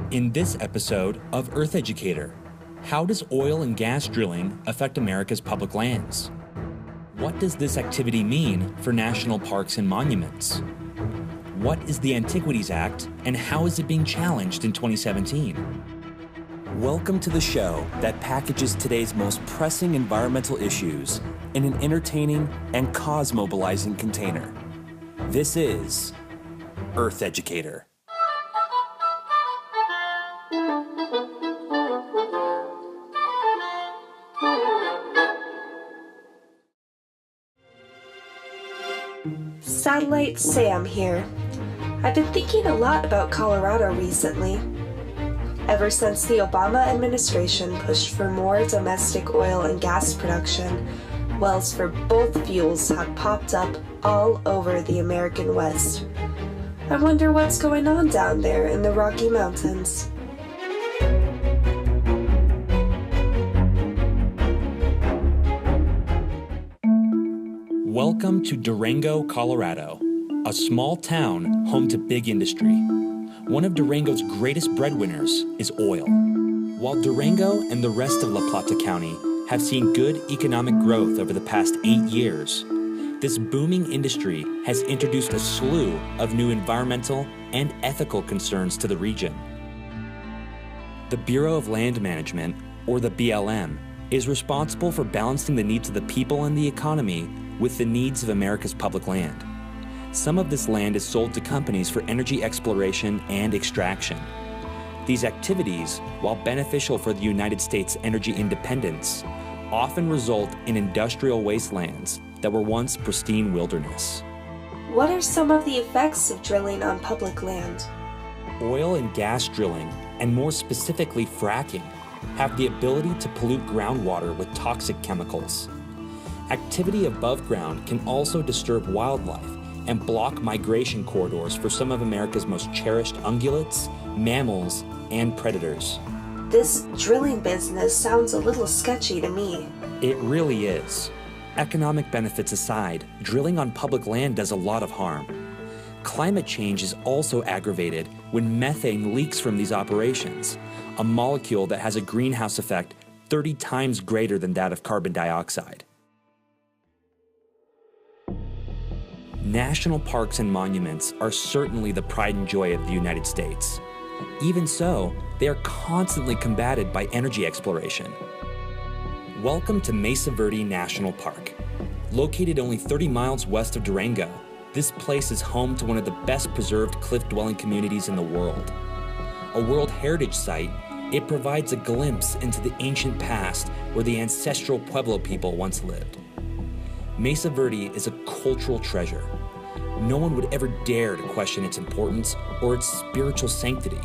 In this episode of Earth Educator, how does oil and gas drilling affect America's public lands? What does this activity mean for national parks and monuments? What is the Antiquities Act and how is it being challenged in 2017? Welcome to the show that packages today's most pressing environmental issues in an entertaining and cause-mobilizing container. This is Earth Educator. Satellite Sam here. I've been thinking a lot about Colorado recently. Ever since the Obama administration pushed for more domestic oil and gas production, wells for both fuels have popped up all over the American West. I wonder what's going on down there in the Rocky Mountains. Welcome to Durango, Colorado, a small town home to big industry. One of Durango's greatest breadwinners is oil. While Durango and the rest of La Plata County have seen good economic growth over the past 8 years, this booming industry has introduced a slew of new environmental and ethical concerns to the region. The Bureau of Land Management, or the BLM, is responsible for balancing the needs of the people and the economy with the needs of America's public land. Some of this land is sold to companies for energy exploration and extraction. These activities, while beneficial for the United States' energy independence, often result in industrial wastelands that were once pristine wilderness. What are some of the effects of drilling on public land? Oil and gas drilling, and more specifically fracking, have the ability to pollute groundwater with toxic chemicals. Activity above ground can also disturb wildlife and block migration corridors for some of America's most cherished ungulates, mammals, and predators. This drilling business sounds a little sketchy to me. It really is. Economic benefits aside, drilling on public land does a lot of harm. Climate change is also aggravated when methane leaks from these operations, a molecule that has a greenhouse effect 30 times greater than that of carbon dioxide. National parks and monuments are certainly the pride and joy of the United States. Even so, they are constantly combated by energy exploration. Welcome to Mesa Verde National Park. Located only 30 miles west of Durango, this place is home to one of the best preserved cliff-dwelling communities in the world. A World Heritage Site, it provides a glimpse into the ancient past where the ancestral Pueblo people once lived. Mesa Verde is a cultural treasure. No one would ever dare to question its importance or its spiritual sanctity,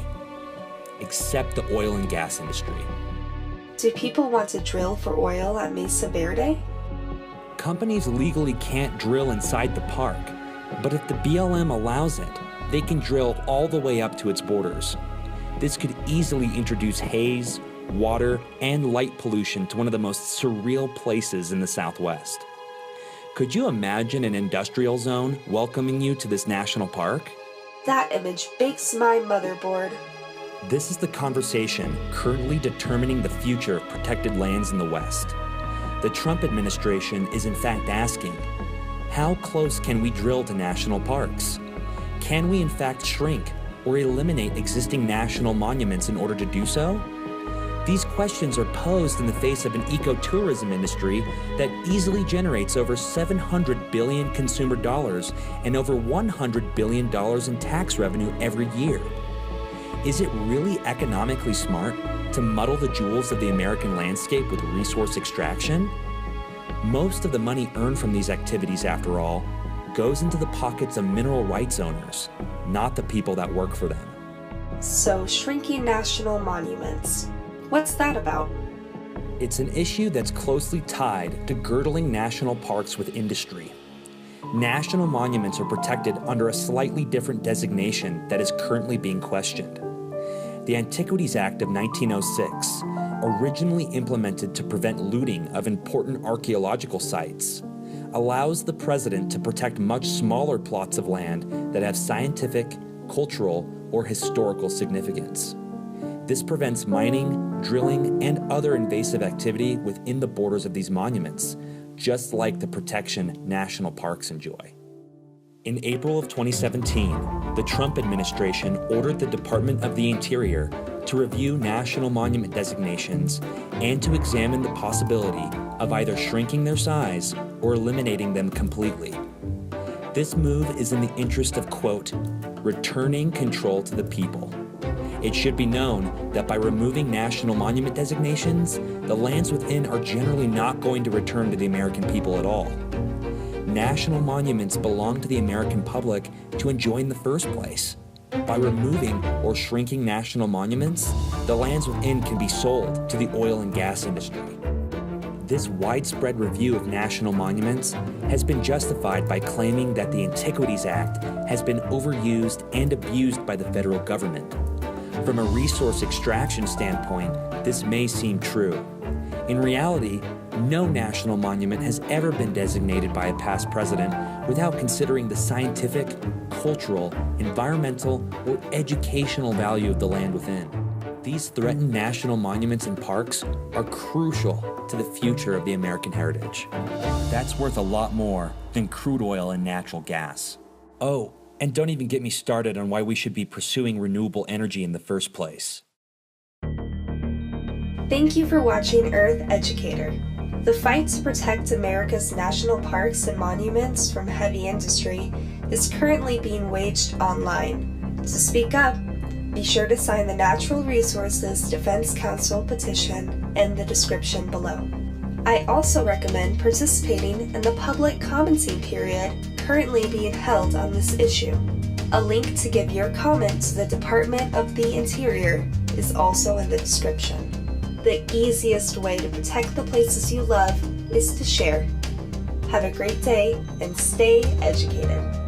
except the oil and gas industry. Do people want to drill for oil at Mesa Verde? Companies legally can't drill inside the park, but if the BLM allows it, they can drill all the way up to its borders. This could easily introduce haze, water, and light pollution to one of the most surreal places in the Southwest. Could you imagine an industrial zone welcoming you to this national park? That image bakes my motherboard. This is the conversation currently determining the future of protected lands in the West. The Trump administration is in fact asking, how close can we drill to national parks? Can we in fact shrink or eliminate existing national monuments in order to do so? These questions are posed in the face of an ecotourism industry that easily generates over $700 billion consumer dollars and over $100 billion in tax revenue every year. Is it really economically smart to muddle the jewels of the American landscape with resource extraction? Most of the money earned from these activities, after all, goes into the pockets of mineral rights owners, not the people that work for them. So, shrinking national monuments. What's that about? It's an issue that's closely tied to girdling national parks with industry. National monuments are protected under a slightly different designation that is currently being questioned. The Antiquities Act of 1906, originally implemented to prevent looting of important archaeological sites, allows the president to protect much smaller plots of land that have scientific, cultural, or historical significance. This prevents mining, drilling, and other invasive activity within the borders of these monuments, just like the protection national parks enjoy. In April of 2017, the Trump administration ordered the Department of the Interior to review national monument designations and to examine the possibility of either shrinking their size or eliminating them completely. This move is in the interest of, quote, returning control to the people. It should be known that by removing national monument designations, the lands within are generally not going to return to the American people at all. National monuments belong to the American public to enjoy in the first place. By removing or shrinking national monuments, the lands within can be sold to the oil and gas industry. This widespread review of national monuments has been justified by claiming that the Antiquities Act has been overused and abused by the federal government. From a resource extraction standpoint, this may seem true. In reality, no national monument has ever been designated by a past president without considering the scientific, cultural, environmental, or educational value of the land within. These threatened national monuments and parks are crucial to the future of the American heritage. That's worth a lot more than crude oil and natural gas. Oh, and don't even get me started on why we should be pursuing renewable energy in the first place. Thank you for watching Earth Educator. The fight to protect America's national parks and monuments from heavy industry is currently being waged online. To speak up, be sure to sign the Natural Resources Defense Council petition in the description below. I also recommend participating in the public commenting period currently being held on this issue. A link to give your comment to the Department of the Interior is also in the description. The easiest way to protect the places you love is to share. Have a great day and stay educated.